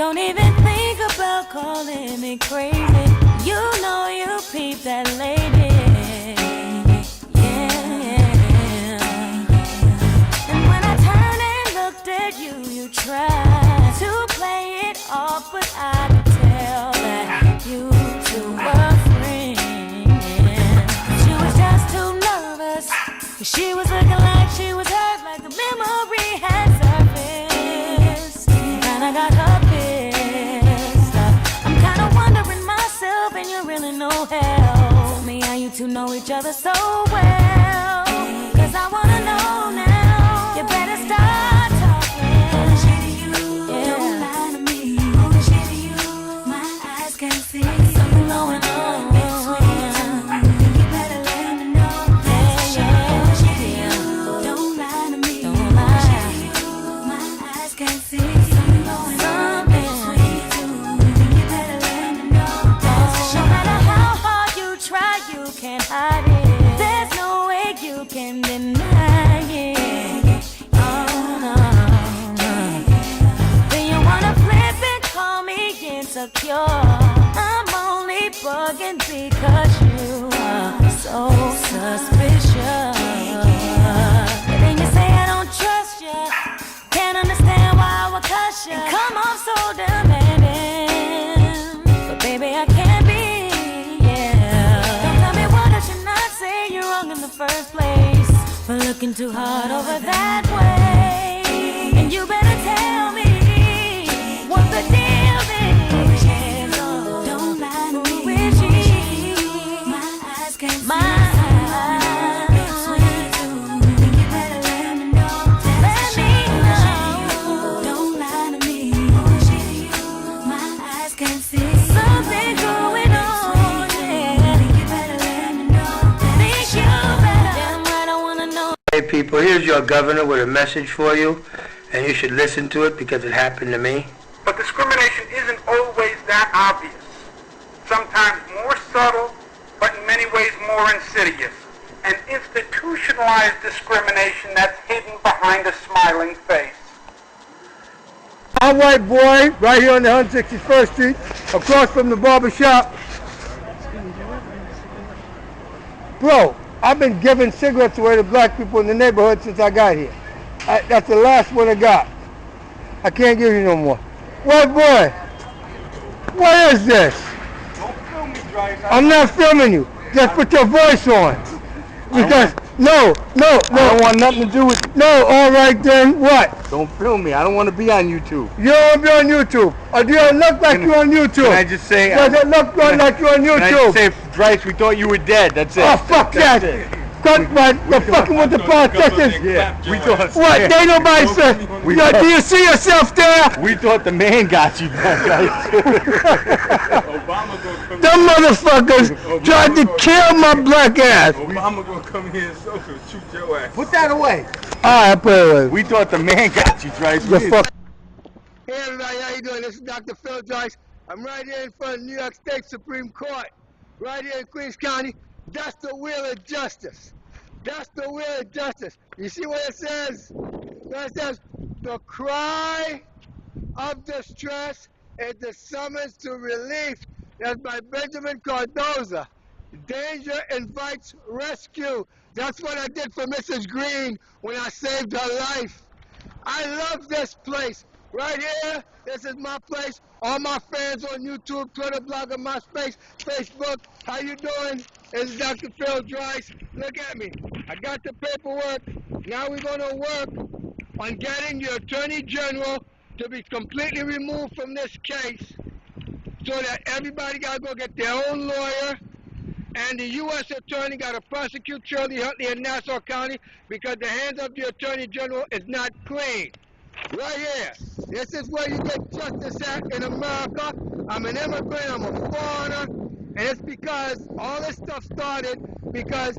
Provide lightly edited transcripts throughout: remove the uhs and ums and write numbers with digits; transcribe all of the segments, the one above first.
Don't even think about calling me crazy. You know you peep that lady. Yeah. And when I turned and looked at you, you tried to play it off, but I could tell that you two were friends. She was just too nervous. She was looking like she was hurt, like the memory had surfaced. And I got her pissed. I'm kinda wondering myself, and you really know hell. Me and you two know each other so well. Cause I wanna know now. You better start talking. Yeah. Don't lie to me. My eyes can't see. Something going on. There's no way you can deny it. Oh, no. Then you wanna flip and call me insecure. I'm only bugging because you are so suspicious. But then you say I don't trust you. Can't understand why I would cuss you and come off so demanding. But baby, I can't be. In the first place, for looking too hard over that way. And you better tell me what the deal is. Don't lie to me. My eyes can't see. My eyes. You better let me know. Let me know. Don't lie to me. My eyes can't see. Something going on. Hey people, here's your governor with a message for you, and you should listen to it because it happened to me. But discrimination isn't always that obvious. Sometimes more subtle, but in many ways more insidious. And institutionalized discrimination that's hidden behind a smiling face. Our white boy, right here on the 161st Street, across from the barber shop. Bro, I've been giving cigarettes away to black people in the neighborhood since I got here. That's the last one I got. I can't give you no more. White boy, what is this? Don't film me, Drice. I'm not filming you. Just put your voice on. Because, no. I don't want nothing to do with it. No, all right then, what? Don't film me. I don't want to be on YouTube. You don't want to be on YouTube. Or do you look like you're on YouTube? Can I just say... Does it look like you're on YouTube? Can I just say, Drice, we thought you were dead. That's it. Oh, fuck that. You're fucking with the politicians. Yeah, we thought... What? Yeah. They nobody said. Do you see yourself there? We thought the man got you, guys. Them motherfuckers tried to kill my black ass. Obama gonna come here and shoot your ass. Put that away. All right, put it away. We thought the man got you, Drice. Hey everybody, how you doing? This is Dr. Phil Drice. I'm right here in front of New York State Supreme Court, right here in Queens County. That's the wheel of justice. That's the wheel of justice. You see what it says? It says, the cry of distress is the summons to relief. That's by Benjamin Cardoza. Danger invites rescue. That's what I did for Mrs. Green when I saved her life. I love this place. Right here, this is my place. All my fans on YouTube, Twitter, Blogger, MySpace, Facebook. How you doing? This is Dr. Phil Drice. Look at me. I got the paperwork. Now we're going to work on getting the Attorney General to be completely removed from this case so that everybody got to go get their own lawyer. And the U.S. Attorney got to prosecute Shirley, Huntley, in Nassau County because the hands of the Attorney General is not clean. Right here. This is where you get justice at in America. I'm an immigrant, I'm a foreigner, and it's because all this stuff started because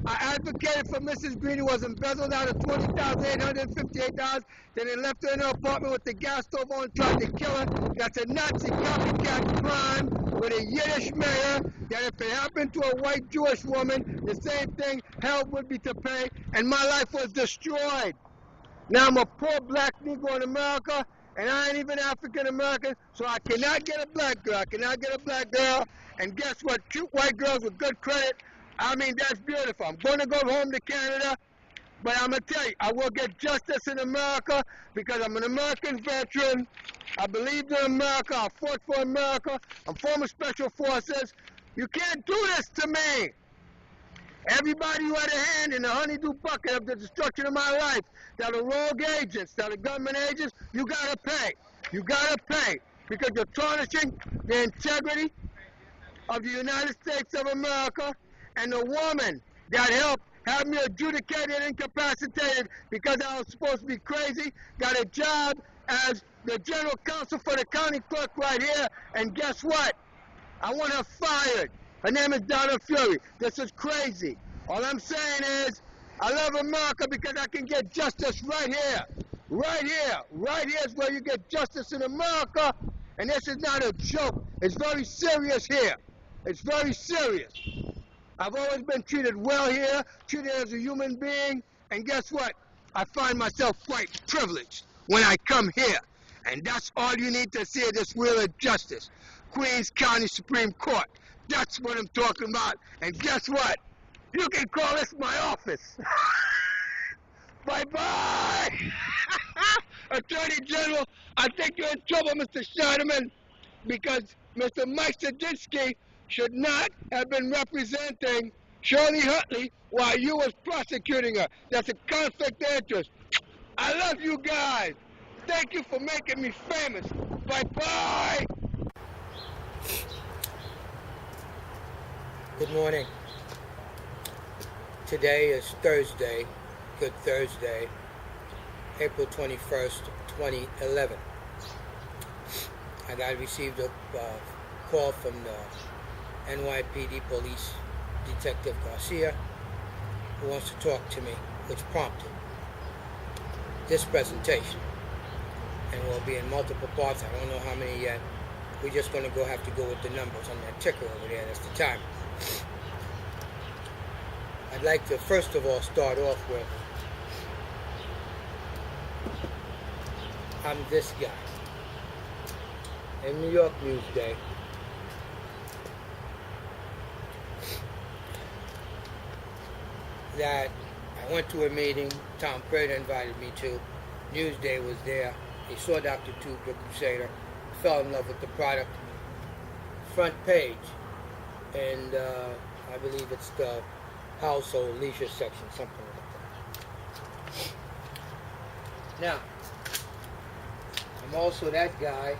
I advocated for Mrs. Green, who was embezzled out of $20,858, then they left her in her apartment with the gas stove on and tried to kill her. That's a Nazi copycat crime with a Yiddish mayor, that if it happened to a white Jewish woman, the same thing, hell would be to pay, and my life was destroyed. Now I'm a poor black Negro in America, and I ain't even African American, so I cannot get a black girl. I cannot get a black girl. And guess what? Cute white girls with good credit, I mean, that's beautiful. I'm going to go home to Canada, but I'm going to tell you, I will get justice in America because I'm an American veteran. I believed in America. I fought for America. I'm former Special Forces. You can't do this to me. Everybody who had a hand in the honeydew bucket of the destruction of my life, that are rogue agents, that are government agents, you gotta pay. You gotta pay because you're tarnishing the integrity of the United States of America, and the woman that helped have me adjudicated and incapacitated because I was supposed to be crazy, got a job as the general counsel for the county clerk right here, and guess what? I want her fired. Her name is Donna Fury. This is crazy. All I'm saying is, I love America because I can get justice right here. Right here. Right here is where you get justice in America. And this is not a joke. It's very serious here. It's very serious. I've always been treated well here, treated as a human being. And guess what? I find myself quite privileged when I come here. And that's all you need to see of this wheel of justice. Queens County Supreme Court. That's what I'm talking about. And guess what? You can call this my office. Bye-bye. Attorney General, I think you're in trouble, Mr. Scheidemann, because Mr. Mike Sadinsky should not have been representing Shirley Huntley while you was prosecuting her. That's a conflict of interest. I love you guys. Thank you for making me famous. Bye-bye. Good morning. Today is Thursday, Good Thursday, April 21st, 2011. And I received a call from the NYPD police detective Garcia, who wants to talk to me, which prompted this presentation. And will be in multiple parts. I don't know how many yet. We're just going to have to go with the numbers on that ticker over there. That's the timer. I'd like to first of all start off with, I'm this guy. In New York Newsday, that I went to a meeting Tom Prater invited me to. Newsday was there. He saw Dr. Tube, the Crusader, fell in love with the product. Front page, and I believe it's the household leisure section, something like that. Now, I'm also that guy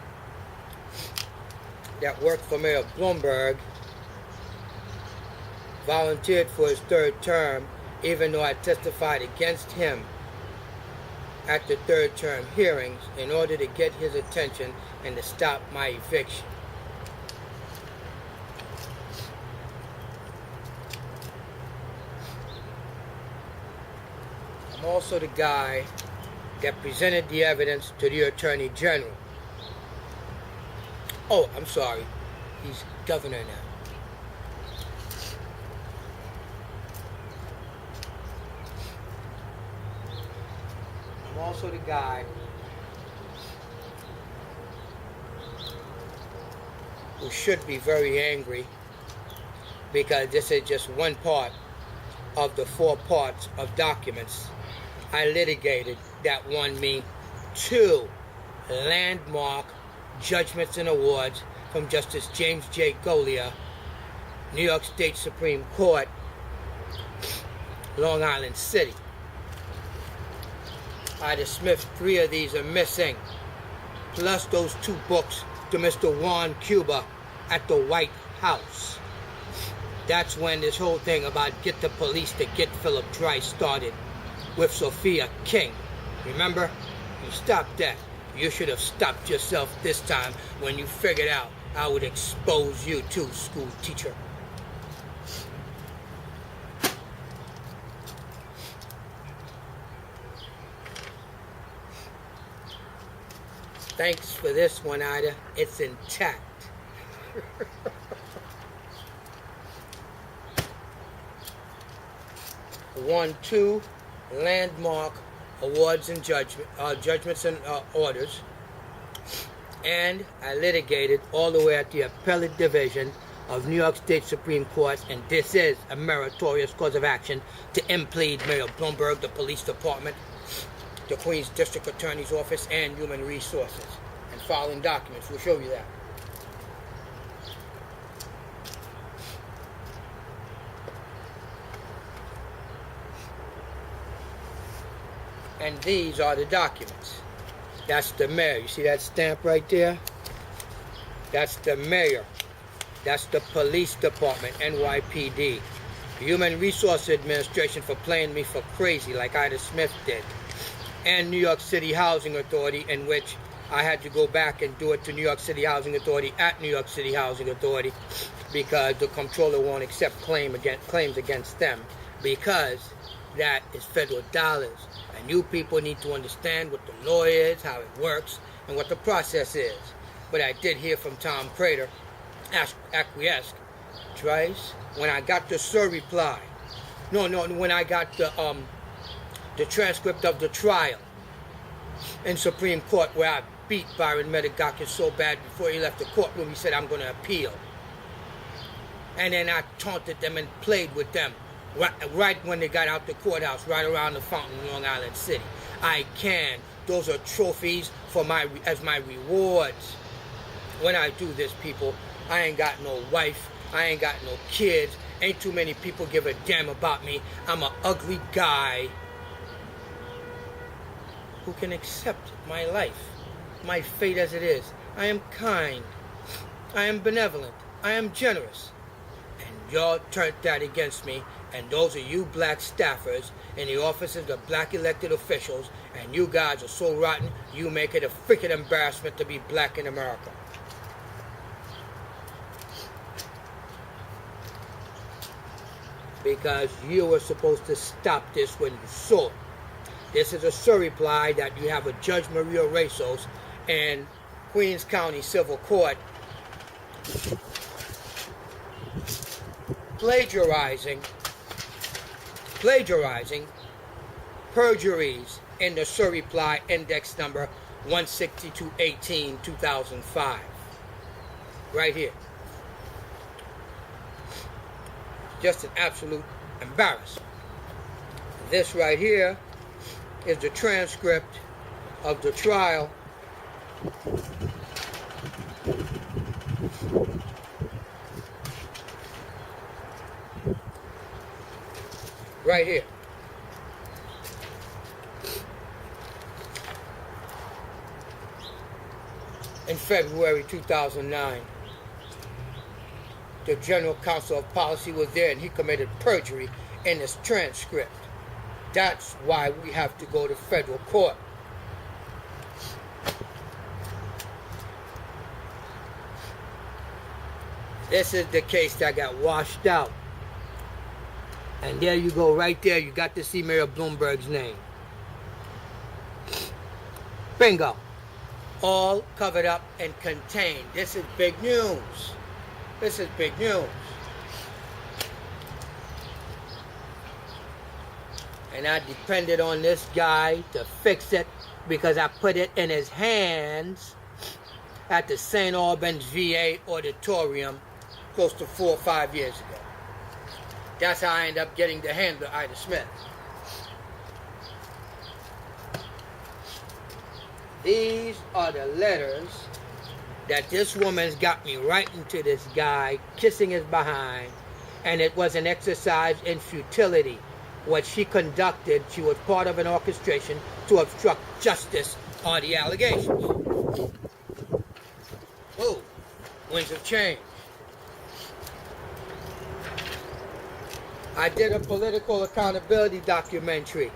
that worked for Mayor Bloomberg, volunteered for his third term, even though I testified against him at the third term hearings in order to get his attention and to stop my eviction. I'm also the guy that presented the evidence to the Attorney General. Oh, I'm sorry. He's governor now. I'm also the guy who should be very angry because this is just one part of the 4 parts of documents I litigated that won me 2 landmark judgments and awards from Justice James J. Golia, New York State Supreme Court, Long Island City. Ida Smith, 3 of these are missing, plus those 2 books to Mr. Juan Cuba at the White House. That's when this whole thing about get the police to get Philip DRICE started with Sophia King. Remember? You stopped that. You should have stopped yourself this time when you figured out I would expose you too, school teacher. Thanks for this one, Ida. It's intact. 2 landmark awards and judgments and orders And I litigated all the way at the Appellate Division of New York State Supreme Court, and this is a meritorious cause of action to implead Mayor Bloomberg, the Police Department, the Queens District Attorney's Office, and Human Resources. And following documents will show you that. And these are the documents. That's the mayor. You see that stamp right there? That's the mayor. That's the police department, NYPD. Human Resource Administration for playing me for crazy like M.SMITH did. And New York City Housing Authority, in which I had to go back and do it to New York City Housing Authority at New York City Housing Authority because the comptroller won't accept claims against them because that is federal dollars. And you people need to understand what the law is, how it works, and what the process is. But I did hear from Tom Prater, acquiesced, DRICE, when I got the reply. When I got the transcript of the trial in Supreme Court where I beat Byron Medigakis so bad before he left the courtroom, he said, I'm going to appeal. And then I taunted them and played with them. Right when they got out the courthouse, right around the fountain in Long Island City. Those are trophies for as my rewards. When I do this, people, I ain't got no wife, I ain't got no kids, ain't too many people give a damn about me. I'm an ugly guy who can accept my life, my fate as it is. I am kind, I am benevolent, I am generous. And y'all turned that against me. And those are you black staffers in the offices of black elected officials, and you guys are so rotten, you make it a freaking embarrassment to be black in America. Because you were supposed to stop this when you saw it. This is a surreply that you have a Judge Maria Rezos in Queens County Civil Court plagiarizing perjuries in the surreply index number 16218 2005. Right here. Just an absolute embarrassment. This right here is the transcript of the trial right here. In February 2009, the General Counsel of Policy was there and he committed perjury in this transcript. That's why we have to go to federal court. This is the case that got washed out. And there you go, right there, you got to see Mayor Bloomberg's name. Bingo. All covered up and contained. This is big news. This is big news. And I depended on this guy to fix it because I put it in his hands at the St. Albans VA auditorium close to 4 or 5 years ago. That's how I ended up getting the handler, Ida Smith. These are the letters that this woman's got me writing to this guy, kissing his behind, and it was an exercise in futility. What she conducted, she was part of an orchestration to obstruct justice on the allegations. Oh, winds of change. I did a political accountability documentary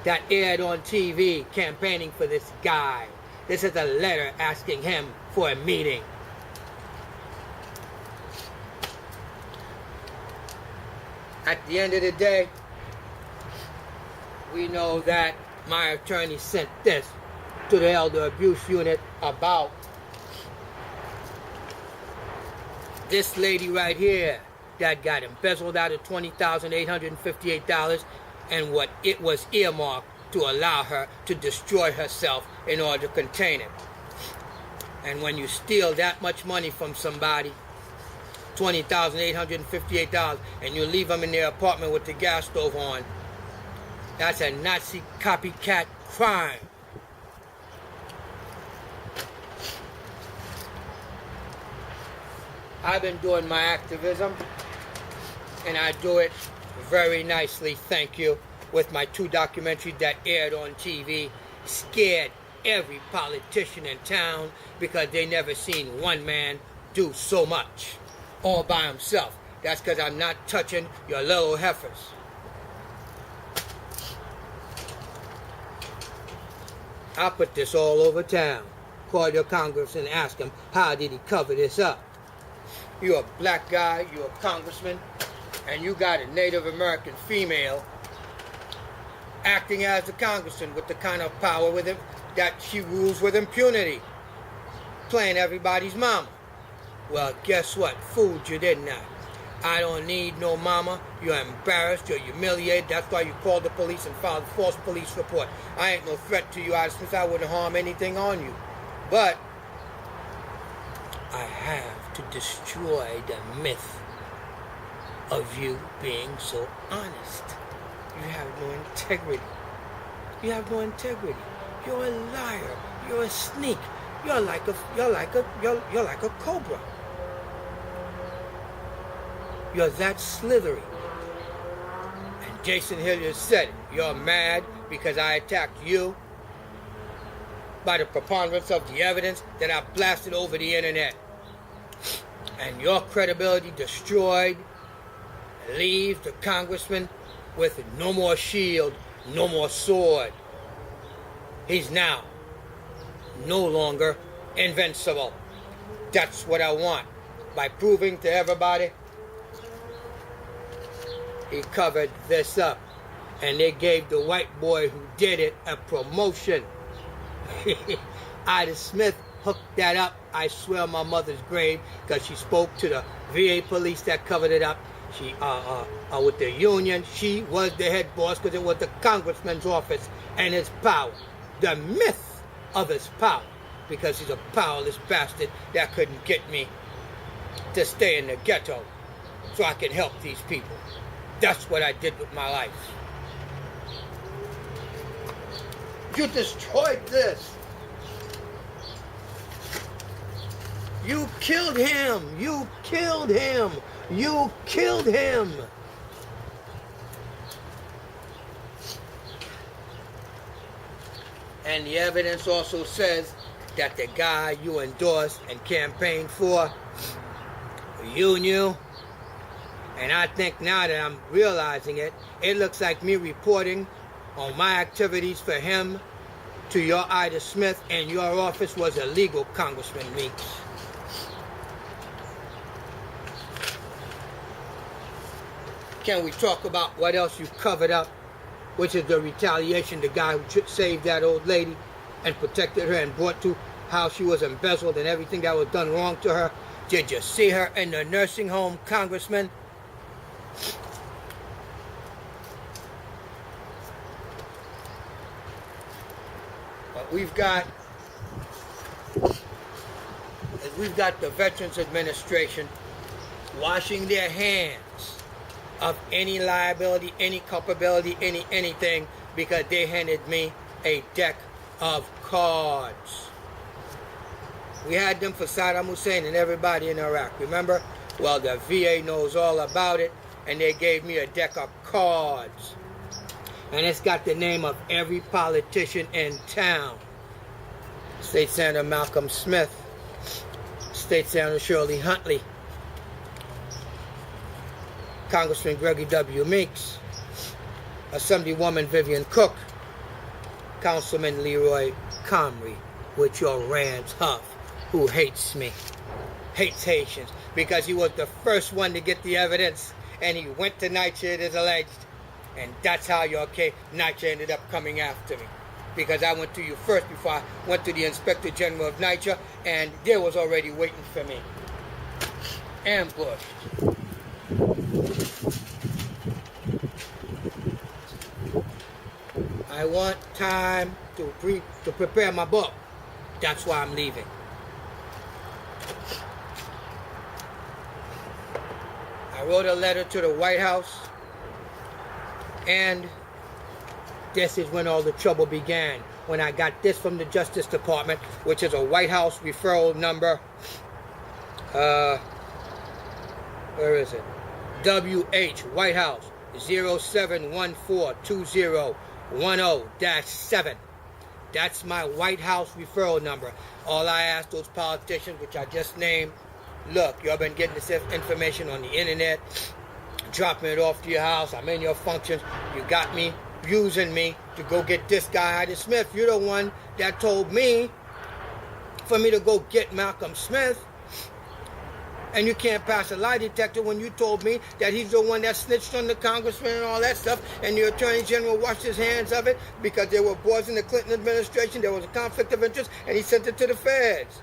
that aired on TV campaigning for this guy. This is a letter asking him for a meeting. At the end of the day, we know that my attorney sent this to the Elder Abuse Unit about this lady right here that got embezzled out of $20,858 and what it was earmarked to allow her to destroy herself in order to contain it. And when you steal that much money from somebody, $20,858, and you leave them in their apartment with the gas stove on, that's a Nazi copycat crime. I've been doing my activism, and I do it very nicely, thank you, with my 2 documentaries that aired on TV, scared every politician in town because they never seen one man do so much all by himself. That's because I'm not touching your little heifers. I'll put this all over town. Call your congressman and ask him, how did he cover this up? You're a black guy, you're a congressman, and you got a Native American female acting as a congressman with the kind of power with him that she rules with impunity, playing everybody's mama. Well, guess what? Fooled you, didn't I? I don't need no mama. You're embarrassed, you're humiliated. That's why you called the police and filed a false police report. I ain't no threat to you, Smith. I wouldn't harm anything on you. But I have to destroy the myth of you being so honest. You have no integrity. You have no integrity. You're a liar. You're a sneak. You're like a cobra. You're that slithery. And Jason Hilliard said it. You're mad because I attacked you by the preponderance of the evidence that I blasted over the internet. And your credibility destroyed leaves the congressman with no more shield, no more sword. He's now no longer invincible. That's what I want. By proving to everybody he covered this up. And they gave the white boy who did it a promotion. M.SMITH hooked that up, I swear on my mother's grave, because she spoke to the VA police that covered it up. She, with the union, she was the head boss because it was the congressman's office and his power. The myth of his power, because he's a powerless bastard that couldn't get me to stay in the ghetto so I can help these people. That's what I did with my life. You destroyed this. You killed him. You killed him. You killed him. And the evidence also says that the guy you endorsed and campaigned for, you knew. And I think now that I'm realizing it, it looks like me reporting on my activities for him to your M.SMITH and your office was illegal, Congressman Meeks. Can we talk about what else you covered up, which is the retaliation, the guy who saved that old lady and protected her and brought to how she was embezzled and everything that was done wrong to her? Did you see her in the nursing home, Congressman? But we've got the Veterans Administration washing their hands of any liability, any culpability, anything, because they handed me a deck of cards. We had them for Saddam Hussein and everybody in Iraq, remember? Well, the VA knows all about it, and they gave me a deck of cards. And it's got the name of every politician in town. State Senator Malcolm Smith, State Senator Shirley Huntley, Congressman Gregory W. Meeks, Assemblywoman Vivian Cook, Councilman LEROY COMRIE, with your RANCE HUFF, who hates me, hates Haitians, because he was the first one to get the evidence, and he went to NYCHA, it is alleged, and that's how your case, NYCHA ended up coming after me, because I went to you first before I went to the Inspector General of NYCHA, and they was already waiting for me. Ambushed. I want time to prepare my book. That's why I'm leaving. I wrote a letter to the White House, and this is when all the trouble began. When I got this from the Justice Department, which is a White House referral number. Where is it? WH White House 07142010-7. That's my White House referral number. All I ask those politicians, which I just named, look, y'all been getting this information on the internet, dropping it off to your house. I'm in your functions. You got me using me to go get this guy, Smith. You're the one that told me for me to go get Malcolm Smith. And you can't pass a lie detector when you told me that he's the one that snitched on the congressman and all that stuff, and the attorney general washed his hands of it because there were boys in the Clinton administration, there was a conflict of interest, and he sent it to the feds.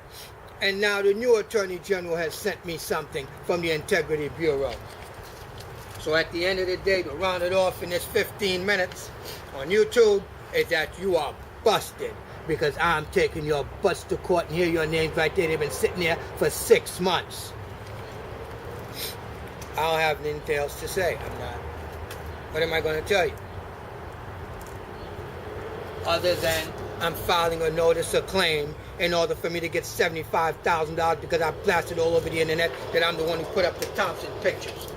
And now the new attorney general has sent me something from the Integrity Bureau. So at the end of the day, to round it off in this 15 minutes on YouTube, is that you are busted. Because I'm taking your butts to court, and here are your names right there. They've been sitting there for 6 months. I don't have anything else to say. I'm not. What am I going to tell you? Other than I'm filing a notice of claim in order for me to get $75,000 because I blasted all over the internet that I'm the one who put up the Thompson pictures.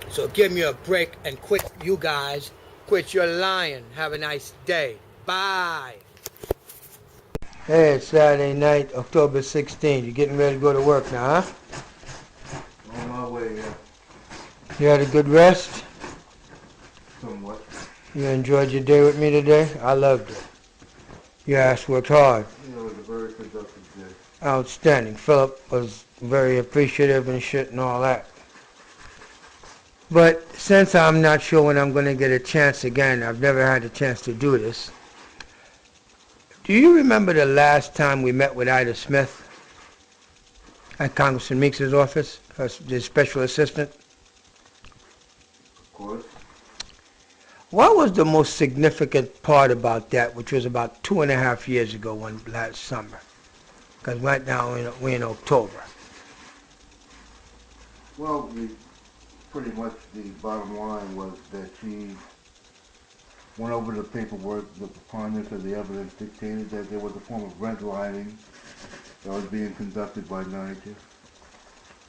So give me a break and quit, you guys. Quit your lying. Have a nice day. Bye. Hey, it's Saturday night, October 16th. You getting ready to go to work now, huh? On my way, yeah. You had a good rest? Somewhat. You enjoyed your day with me today? I loved it. Your ass worked hard. It was a very productive day. Outstanding. Philip was very appreciative and shit and all that. But since I'm not sure when I'm going to get a chance again, I've never had a chance to do this. Do you remember the last time we met with Ida Smith at Congressman Meeks' office, the special assistant? Of course. What was the most significant part about that, which was about 2.5 years ago, last summer? Because right now we're in October. Well, pretty much the bottom line was that she went over the paperwork. The preponderance of the evidence dictated that there was a form of redlining that was being conducted by NYCHA.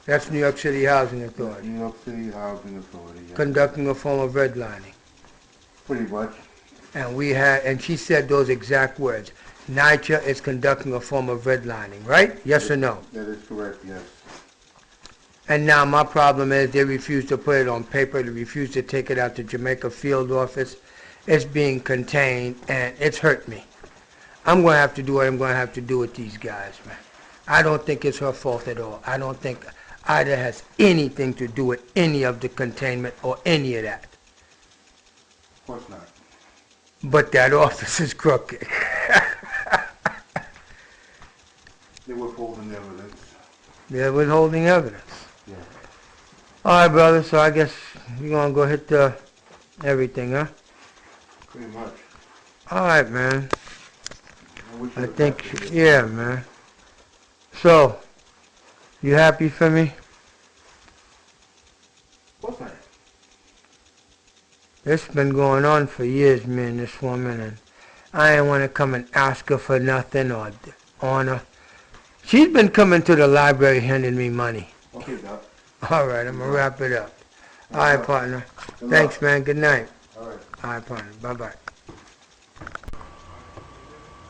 That's New York City Housing Authority. New York City Housing Authority, yeah. Conducting a form of redlining. Pretty much. And she said those exact words. NYCHA is conducting a form of redlining, right? Yes or no? That is correct, yes. And now my problem is they refuse to put it on paper. They refuse to take it out to Jamaica field office. It's being contained, and it's hurt me. I'm going to have to do what I'm going to have to do with these guys, man. I don't think it's her fault at all. I don't think Ida has anything to do with any of the containment or any of that. Of course not. But that office is crooked. They were withholding evidence. They're withholding evidence. Yeah. All right, brother, so I guess we're going to go hit everything, huh? Pretty much. All right, man. I you think, were happy. yeah, man. So, you happy for me? Of course I am. It's been going on for years, me and this woman, and I ain't want to come and ask her for nothing or honor. She's been coming to the library handing me money. Okay, Doc. All right, I'm going to wrap it up. All right, partner. Thanks, man. Good night. All right. All right, partner. Bye-bye.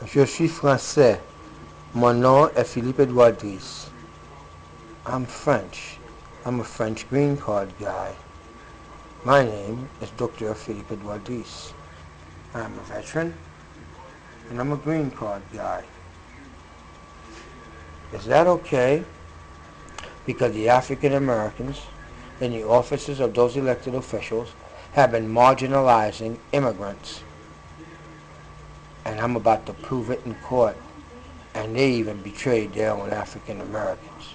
Je suis français. Mon nom est Philippe EDOUARD. I'm French. I'm a French green card guy. My name is Dr. Philippe EDOUARD. I'm a veteran, and I'm a green card guy. Is that okay? Because the African Americans in the offices of those elected officials have been marginalizing immigrants. And I'm about to prove it in court. And they even betrayed their own African Americans.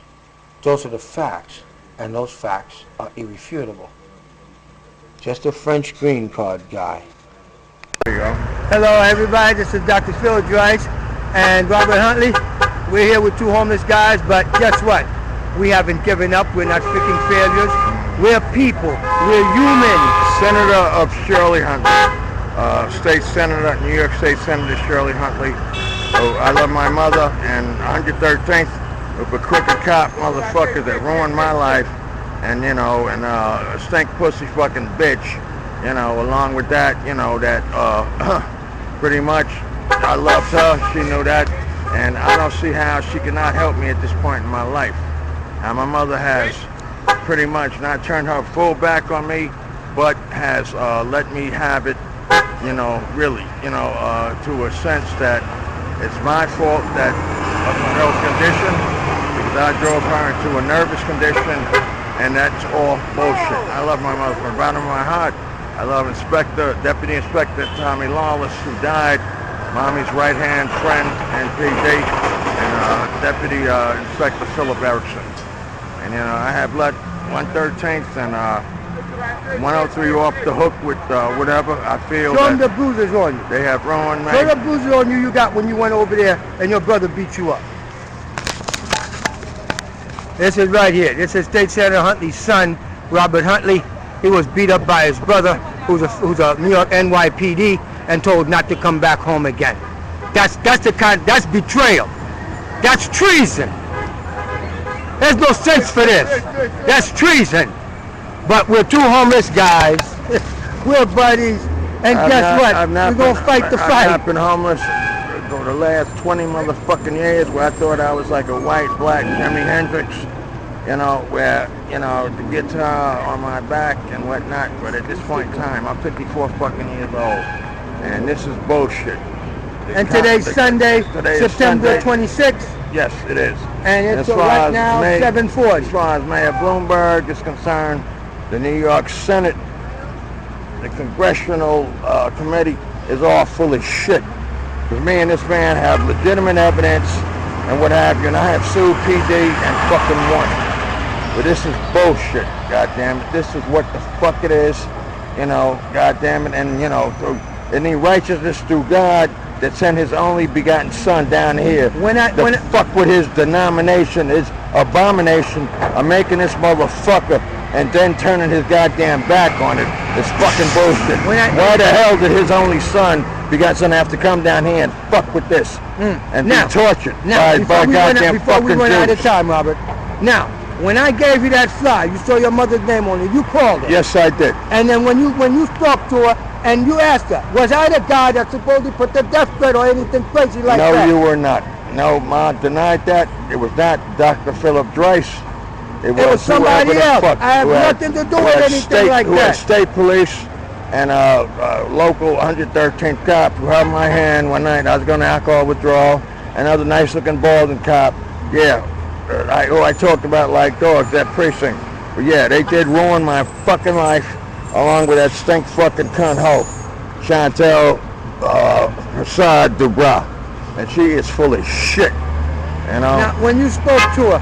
Those are the facts, and those facts are irrefutable. Just a French green card guy. There you go. Hello everybody, this is Dr. Phil DRICE and Robert Huntley. We're here with two homeless guys, but guess what? We haven't given up, we're not freaking failures. We're people. We're humans. Senator of Shirley Huntley. State Senator, New York State Senator Shirley Huntley. Oh, I love my mother, and 113th of a crooked cop motherfucker that ruined my life, and you know, and a stink pussy fucking bitch, you know, along with that, you know, that pretty much I loved her, she knew that, and I don't see how she cannot help me at this point in my life. Now my mother has pretty much not turned her full back on me, but has let me have it, you know, really, you know, to a sense that it's my fault that of my health condition, because I drove her into a nervous condition, and that's all bullshit. I love my mother from the bottom of my heart. I love Deputy Inspector Tommy Lawless, who died, Mommy's right-hand friend and PD, and Deputy Inspector Philip Erickson. And, you know, I have let 113th and 103 off the hook with whatever I feel. Show them the bruises on you. They have ruined me. Show the bruises on you got when you went over there and your brother beat you up. This is right here. This is State Senator Huntley's son, Robert Huntley. He was beat up by his brother, who's a New York NYPD, and told not to come back home again. That's betrayal. That's treason. There's no sense for this. That's treason. But we're two homeless guys. We're buddies. And guess what? We're going to fight the fight. I've not been homeless for the last 20 motherfucking years, where I thought I was like a white, black Jimi Hendrix, you know, where, you know, the guitar on my back and whatnot. But at this point in time, I'm 54 fucking years old. And this is bullshit. And today's Sunday, September 26th. Yes, it is. And it's right now 7:40. As far as Mayor Bloomberg is concerned, the New York Senate, the Congressional Committee is all full of shit. Because me and this man have legitimate evidence and what have you, and I have sued PD and fucking won. But this is bullshit, goddamn it. This is what the fuck it is, you know, goddamn it. And, you know, through any righteousness through God that sent his only begotten son down here to fuck with his denomination, his abomination of making this motherfucker and then turning his goddamn back on it. It's fucking bullshit. Why the hell did his only son begot son have to come down here and fuck with this and be tortured by goddamn before fucking we run out of Jews? time, Robert. Now, when I gave you that flyer, you saw your mother's name on it. You called her. Yes, I did. And then when you spoke to her and you asked her, was I the guy that supposedly put the death threat or anything crazy like that? No, you were not. No, Ma denied that. It was not Dr. Philip DRICE. It was somebody else. I have nothing to do with anything like that. State police and a local 113th cop who held my hand one night. I was going to alcohol withdrawal. Another nice-looking balding cop. Yeah, who I talked about like dogs, that precinct. But yeah, they did ruin my fucking life, along with that stink fucking cunt hoe, Chantel Prasad Dubra. And she is full of shit, you know. Now, when you spoke to her,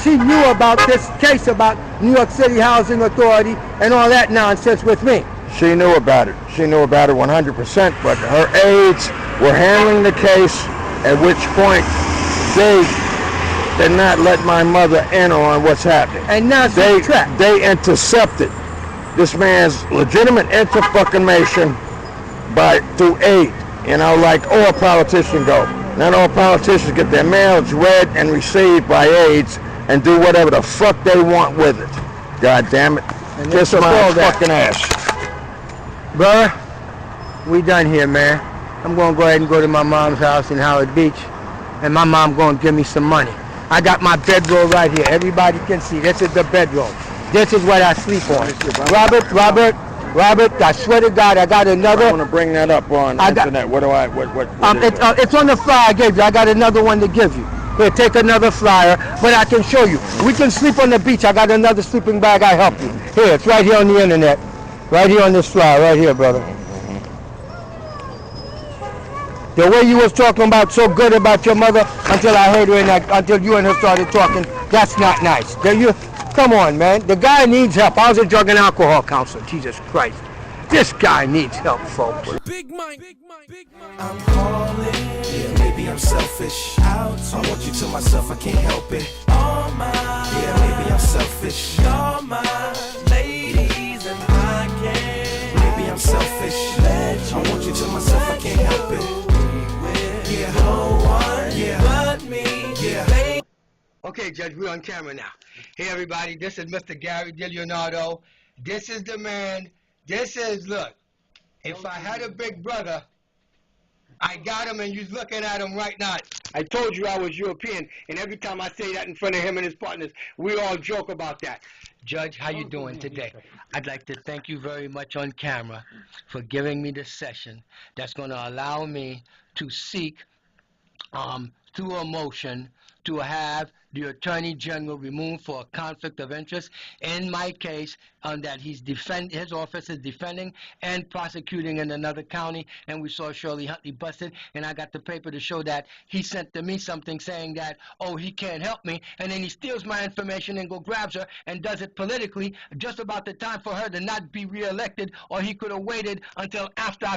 she knew about this case about New York City Housing Authority and all that nonsense with me. She knew about it. She knew about it 100%, but her aides were handling the case, at which point they did not let my mother in on what's happening. And now she's trapped. They intercepted this man's legitimate inter-fucking-mation through aid, you know, like all politicians go. Not all politicians get their mails read and received by aides and do whatever the fuck they want with it. God damn it. Kiss my fucking ass. Brother, we done here, man. I'm going to go ahead and go to my mom's house in Howard Beach, and my mom going to give me some money. I got my bedroll right here. Everybody can see. This is the bedroll. This is what I sleep on. Robert, I swear to God, I got another. I want to bring that up on the internet. What it's on the flyer I gave you. I got another one to give you. Here, take another flyer, but I can show you. We can sleep on the beach. I got another sleeping bag. I help you. Here, it's right here on the internet. Right here on this flyer, right here, brother. The way you was talking about so good about your mother until I heard her until you and her started talking, that's not nice. Come on, man. The guy needs help. I was a drug and alcohol counselor. Jesus Christ. This guy needs help, folks. Big mind. I'm calling. Yeah, maybe I'm selfish. I want you to myself. I can't help it. All mine. Yeah, maybe I'm selfish. All mine. Okay, Judge, we're on camera now. Hey, everybody, this is Mr. Gary DiLeonardo. This is the man. This is, look, if I had a big brother, I got him and you're looking at him right now. I told you I was European, and every time I say that in front of him and his partners, we all joke about that. Judge, how you doing today? I'd like to thank you very much on camera for giving me this session that's going to allow me to seek, through a motion, to have the Attorney General removed for a conflict of interest in my case that his office is defending and prosecuting in another county, and we saw Shirley Huntley busted, and I got the paper to show that he sent to me something saying that, oh, he can't help me, and then he steals my information and go grabs her and does it politically just about the time for her to not be reelected, or he could have waited until after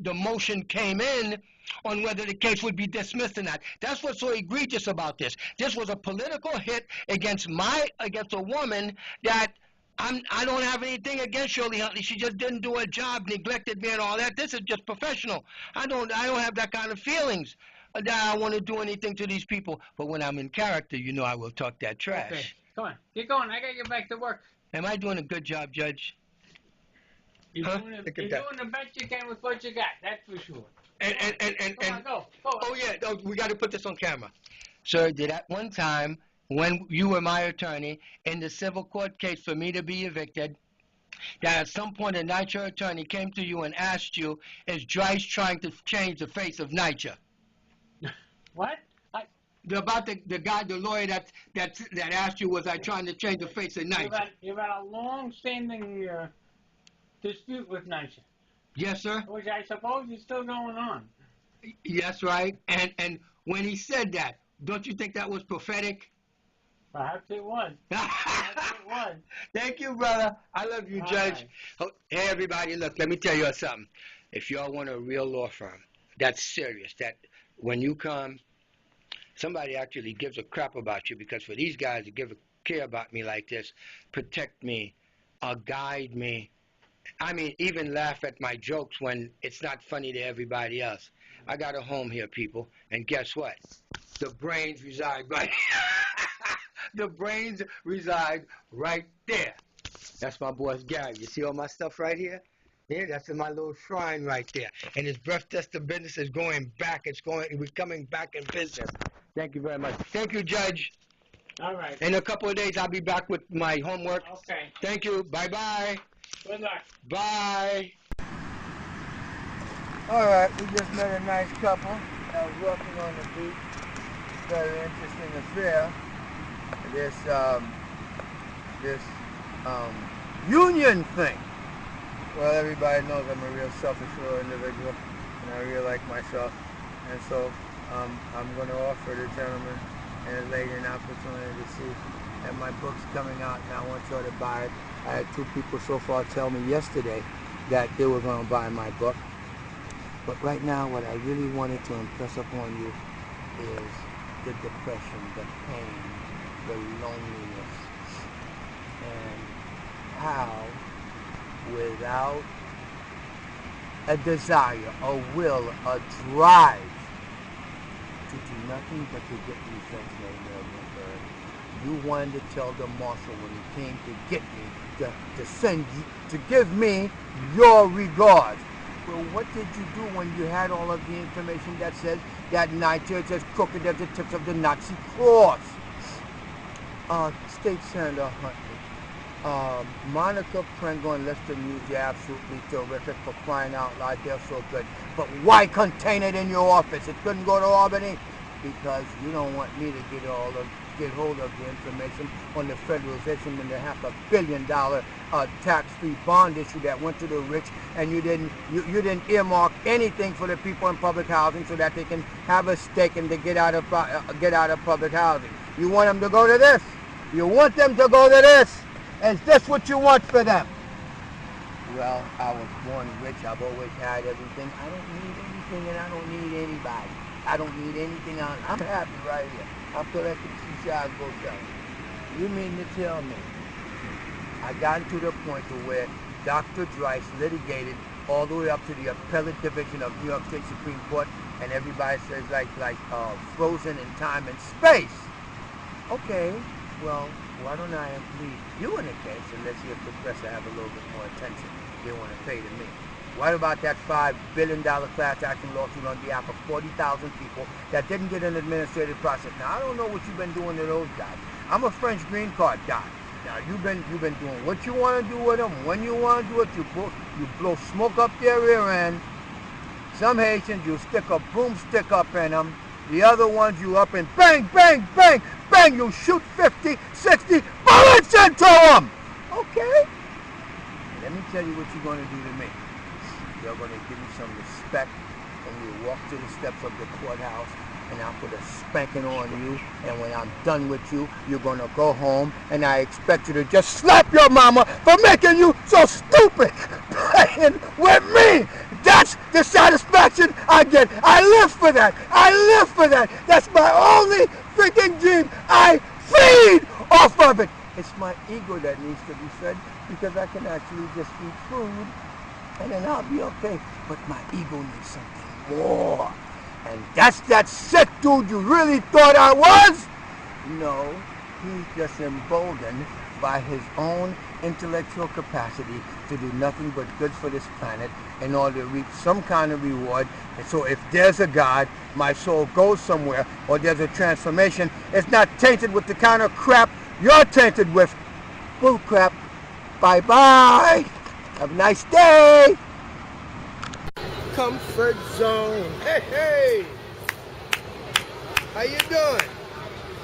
the motion came in on whether the case would be dismissed or not. That's what's so egregious about this. This was a political hit against a woman that I don't have anything against Shirley Huntley. She just didn't do her job, neglected me and all that. This is just professional. I don't have that kind of feelings that I want to do anything to these people. But when I'm in character, you know I will talk that trash. Okay, come on, get going. I gotta get back to work. Am I doing a good job, Judge? You're doing the best you can with what you got. That's for sure. Come on, go. Oh yeah, we got to put this on camera. Sir, did at one time, when you were my attorney in the civil court case for me to be evicted, that at some point a NYCHA attorney came to you and asked you, is DRICE trying to change the face of NYCHA? What? About the guy, the lawyer that asked you, was I trying to change the face of NYCHA? You've had a long-standing dispute with NYCHA. Yes, sir. Which I suppose is still going on. Yes, right. And when he said that, don't you think that was prophetic? Perhaps it was. Perhaps it was. Thank you, brother. I love you, Judge. Right. Oh, hey, everybody, look, let me tell you something. If y'all want a real law firm, that's serious, that when you come, somebody actually gives a crap about you, because for these guys to care about me like this, protect me, guide me, I mean, even laugh at my jokes when it's not funny to everybody else. I got a home here, people, and guess what? The brains reside right The brains reside right there. That's my boss, Gary. You see all my stuff right here? Yeah, that's in my little shrine right there. And his breath tester business is going back. We're coming back in business. Thank you very much. Thank you, Judge. All right. In a couple of days, I'll be back with my homework. Okay. Thank you. Bye-bye. Good luck. Bye. All right, we just met a nice couple that was walking on the beach. Very interesting affair. This union thing. Well, everybody knows I'm a real selfish little individual, and I really like myself. And so I'm going to offer the gentleman and the lady an opportunity to see that my book's coming out, and I want y'all to buy it. I had 2 people so far tell me yesterday that they were going to buy my book. But right now, what I really wanted to impress upon you is the depression, the pain, the loneliness, and how without a desire, a will, a drive to do nothing but to get me fentanyl, you wanted to tell the marshal when he came to get me to send you, to give me your regards. Well, what did you do when you had all of the information that says that NYCHA is as crooked as the tips of the Nazi cross? State Senator Huntley, Monica Pringle and Lester Muse are absolutely terrific, for crying out loud, they're so good. But why contain it in your office? It couldn't go to Albany? Because you don't want me to get hold of the information on the federalization and the $500 million tax-free bond issue that went to the rich, and you didn't earmark anything for the people in public housing so that they can have a stake and to get out of public housing. You want them to go to this? You want them to go to this? Is this what you want for them? Well, I was born rich. I've always had everything. I don't need anything, and I don't need anybody. I don't need anything. I'm happy right here. I'm collecting seashells, go sell. You mean to tell me I got to the point to where Dr. DRICE litigated all the way up to the appellate division of New York State Supreme Court, and everybody says like frozen in time and space. Okay, well, why don't I leave you in the case and let's see if the press will have a little bit more attention they want to pay to me. What about that $5 billion class action lawsuit on behalf of 40,000 people that didn't get an administrative process? Now, I don't know what you've been doing to those guys. I'm a French green card guy. Now, you've been doing what you want to do with them, when you want to do it. You blow smoke up their rear end. Some Haitians, you stick a broomstick up in them. The other ones, you up and bang, bang, bang, bang. You shoot 50, 60 bullets into them. Okay? Let me tell you what you're going to do to me. You're going to give me some respect, and you walk to the steps of the courthouse, and I'll put a spanking on you, and when I'm done with you, you're going to go home, and I expect you to just slap your mama for making you so stupid playing with me. That's the satisfaction I get. I live for that. I live for that. That's my only freaking dream. I feed off of it. It's my ego that needs to be fed, because I can actually just eat food and then I'll be okay. But my ego needs something more. And that's that sick dude you really thought I was? No, he's just emboldened by his own intellectual capacity to do nothing but good for this planet in order to reap some kind of reward. And so if there's a God, my soul goes somewhere, or there's a transformation, it's not tainted with the kind of crap you're tainted with. Bull crap. Bye-bye. Have a nice day. Comfort zone. Hey, hey. How you doing?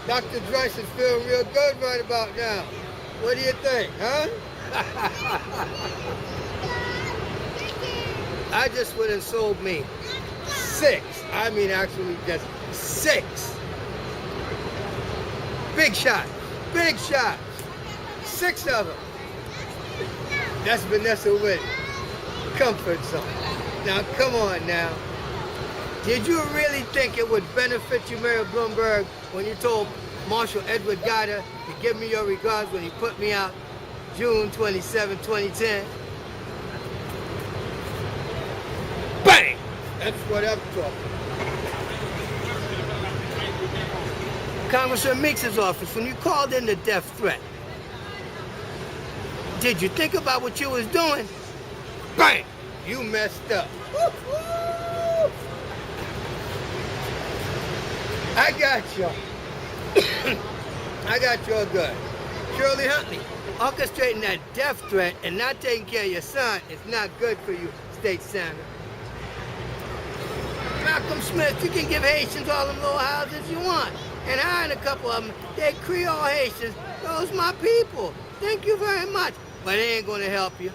Dr. DRICE is feeling real good right about now. What do you think, huh? I just went and sold me 6. I mean, actually just 6. Big shots. Big shots. 6 of them. That's Vanessa Whitney. Comfort zone. Now, come on now. Did you really think it would benefit you, Mayor Bloomberg, when you told Marshal Edward Goddard to give me your regards when he put me out June 27, 2010? Bang! That's what I'm talking about. Congressman Meeks' office, when you called in the death threat, did you think about what you was doing? Bang! You messed up. I got y'all. I got y'all good. Shirley Huntley, orchestrating that death threat and not taking care of your son is not good for you, State Senator. M.SMITH, you can give Haitians all them little houses you want. And hiring a couple of them, they're Creole Haitians. Those my people. Thank you very much. But it ain't gonna help you.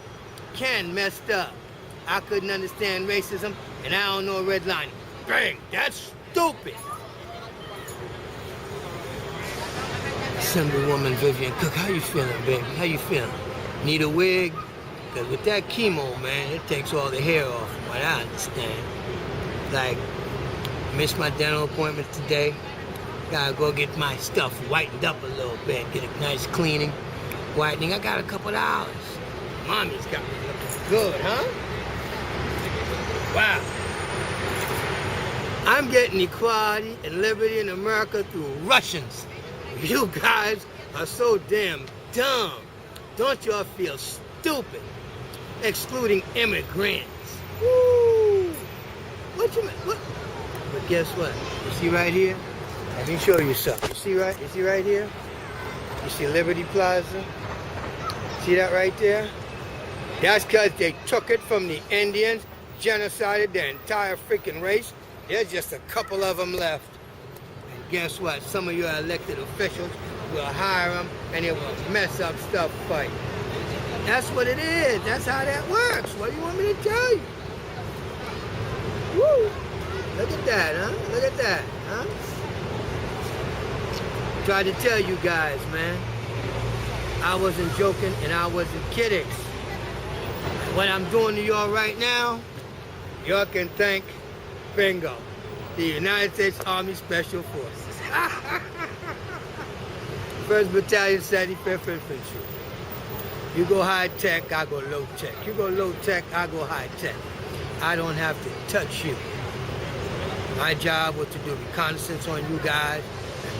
Ken messed up. I couldn't understand racism, and I don't know redlining. Bang, that's stupid. Assemblywoman Vivian Cook, how you feeling, baby? How you feeling? Need a wig? Because with that chemo, man, it takes all the hair off, from what I understand. Like, missed my dental appointment today. Gotta go get my stuff whitened up a little bit, get a nice cleaning, whitening. I got a couple of hours. Mommy's got me looking good, huh? Wow. I'm getting equality and liberty in America through Russians. You guys are so damn dumb. Don't y'all feel stupid? Excluding immigrants. Woo! What you mean? What? But guess what? You see right here? Let me show you something. You see right here? You see Liberty Plaza? See that right there? That's because they took it from the Indians, genocided their entire freaking race. There's just a couple of them left. And guess what? Some of your elected officials will hire them and they will mess up stuff for you. That's what it is. That's how that works. What do you want me to tell you? Woo! Look at that, huh? Look at that, huh? Tried to tell you guys, man. I wasn't joking and I wasn't kidding. What I'm doing to y'all right now, y'all can thank, bingo, the United States Army Special Forces. 1st Battalion, 75th Infantry. You go high tech, I go low tech. You go low tech, I go high tech. I don't have to touch you. My job was to do reconnaissance on you guys,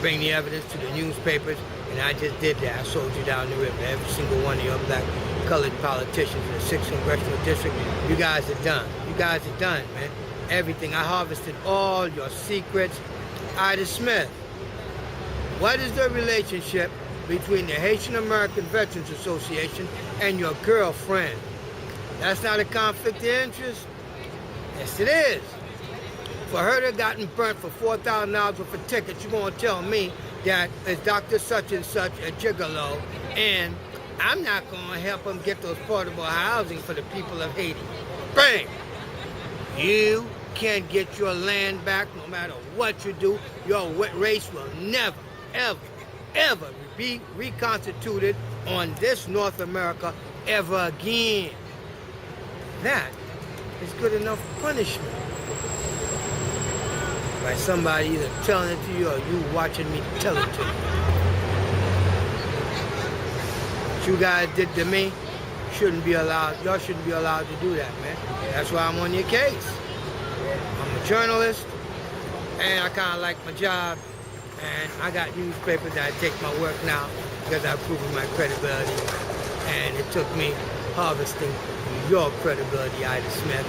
bring the evidence to the newspapers, and I just did that. I sold you down the river. Every single one of your black colored politicians in the 6th Congressional District, you guys are done. You guys are done, man. Everything. I harvested all your secrets. Ida Smith, what is the relationship between the Haitian American Veterans Association and your girlfriend? That's not a conflict of interest? Yes, it is. For her to have gotten burnt for $4,000 worth of tickets, you're going to tell me that it's Dr. Such and Such a gigolo, and I'm not going to help him get those portable housing for the people of Haiti. Bang! You can't get your land back no matter what you do. Your race will never, ever, ever be reconstituted on this North America ever again. That is good enough punishment. By somebody either telling it to you or you watching me tell it to you. What you guys did to me shouldn't be allowed. Y'all shouldn't be allowed to do that, man. That's why I'm on your case. I'm a journalist, and I kind of like my job, and I got newspapers that I take my work now because I've proven my credibility, and it took me harvesting your credibility, Ida Smith.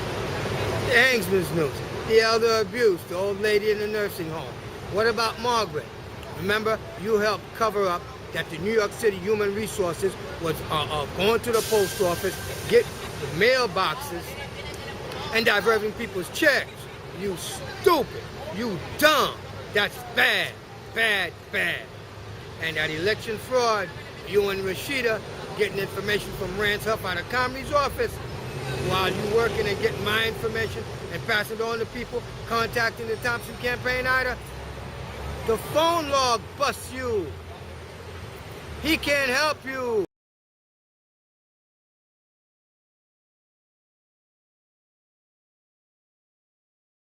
The Hangsman's News, the elder abuse, the old lady in the nursing home. What about Margaret? Remember, you helped cover up that the New York City Human Resources was going to the post office, get the mailboxes, and diverting people's checks. You stupid. You dumb. That's bad. Bad, bad. And that election fraud, you and Rashida getting information from RANCE HUFF out of COMRIE's office while you working and getting my information and passing it on to people contacting the Thompson campaign, Ida. The phone log busts you. He can't help you.